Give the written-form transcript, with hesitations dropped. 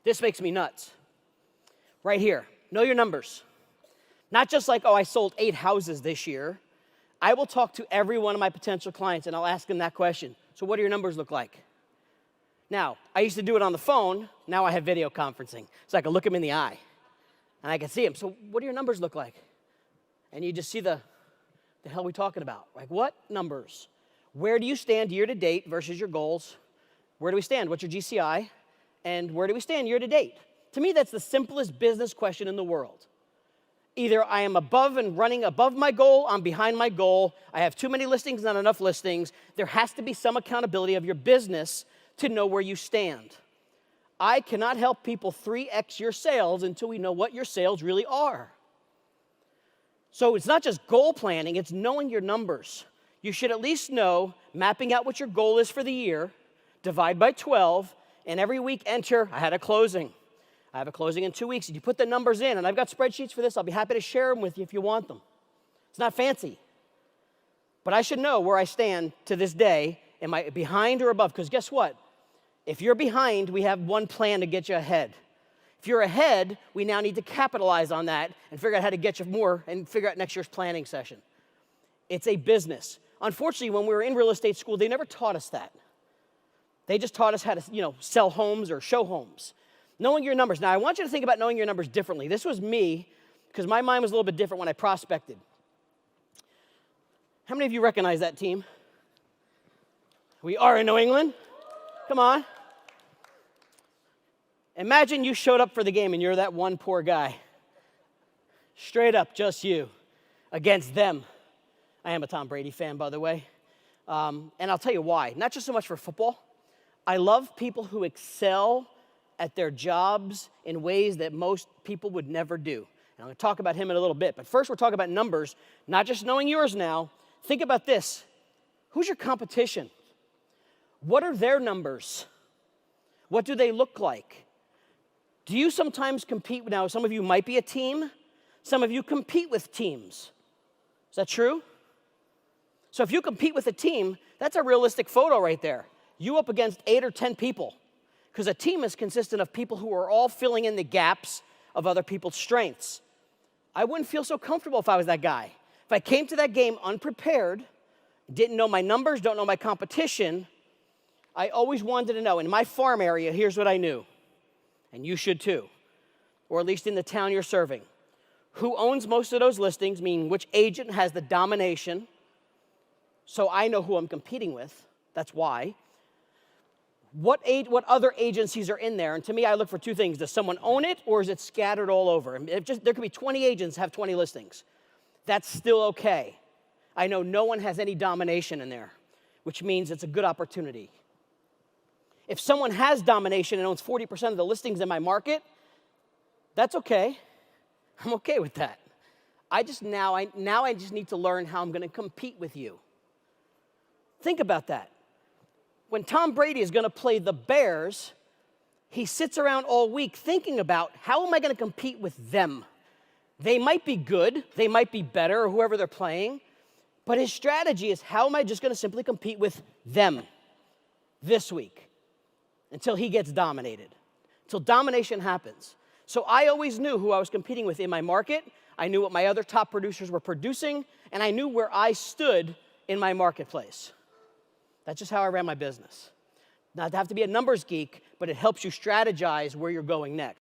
This makes me nuts. Right here, know your numbers. Not just like, oh, I sold 8 houses this year. I will talk to every one of my potential clients and I'll ask them that question. So what do your numbers look like? Now, I used to do it on the phone. Now I have video conferencing. So I can look them in the eye and I can see them. So what do your numbers look like? And you just see the hell are we talking about? Like what numbers? Where do you stand year to date versus your goals? Where do we stand? What's your GCI? And where do we stand year to date? To me, that's the simplest business question in the world. Either I am above and running above my goal, I'm behind my goal, I have too many listings, not enough listings. There has to be some accountability of your business to know where you stand. I cannot help people 3x your sales until we know what your sales really are. So it's not just goal planning, it's knowing your numbers. You should at least know, mapping out what your goal is for the year, divide by 12, and every week enter, I had a closing. I have a closing in 2 weeks. And you put the numbers in, and I've got spreadsheets for this. I'll be happy to share them with you if you want them. It's not fancy. But I should know where I stand to this day. Am I behind or above? Because guess what? If you're behind, we have one plan to get you ahead. If you're ahead, we now need to capitalize on that and figure out how to get you more and figure out next year's planning session. It's a business. Unfortunately, when we were in real estate school, they never taught us that. They just taught us how to, sell homes or show homes. Knowing your numbers. Now, I want you to think about knowing your numbers differently. This was me, because my mind was a little bit different when I prospected. How many of you recognize that team? We are in New England. Come on. Imagine you showed up for the game and you're that one poor guy. Straight up, just you, against them. I am a Tom Brady fan, by the way. And I'll tell you why. Not just so much for football. I love people who excel at their jobs in ways that most people would never do. And I'm going to talk about him in a little bit. But first, we're talking about numbers, not just knowing yours now. Think about this. Who's your competition? What are their numbers? What do they look like? Do you sometimes compete? Now, some of you might be a team. Some of you compete with teams. Is that true? So if you compete with a team, that's a realistic photo right there. You up against 8 or 10 people. Because a team is consistent of people who are all filling in the gaps of other people's strengths. I wouldn't feel so comfortable if I was that guy. If I came to that game unprepared, didn't know my numbers, don't know my competition, I always wanted to know. In my farm area, here's what I knew. And you should too. Or at least in the town you're serving. Who owns most of those listings, meaning which agent has the domination. So I know who I'm competing with. That's why. What other agencies are in there? And to me, I look for 2 things. Does someone own it, or is it scattered all over? And there could be 20 agents have 20 listings. That's still okay. I know no one has any domination in there, which means it's a good opportunity. If someone has domination and owns 40% of the listings in my market, that's okay. I'm okay with that. I just need to learn how I'm going to compete with you. Think about that. When Tom Brady is going to play the Bears, he sits around all week thinking about, how am I going to compete with them? They might be good, they might be better, or whoever they're playing, but his strategy is, how am I just going to simply compete with them this week until he gets dominated, until domination happens. So I always knew who I was competing with in my market. I knew what my other top producers were producing, and I knew where I stood in my marketplace. That's just how I ran my business. Not to have to be a numbers geek, but it helps you strategize where you're going next.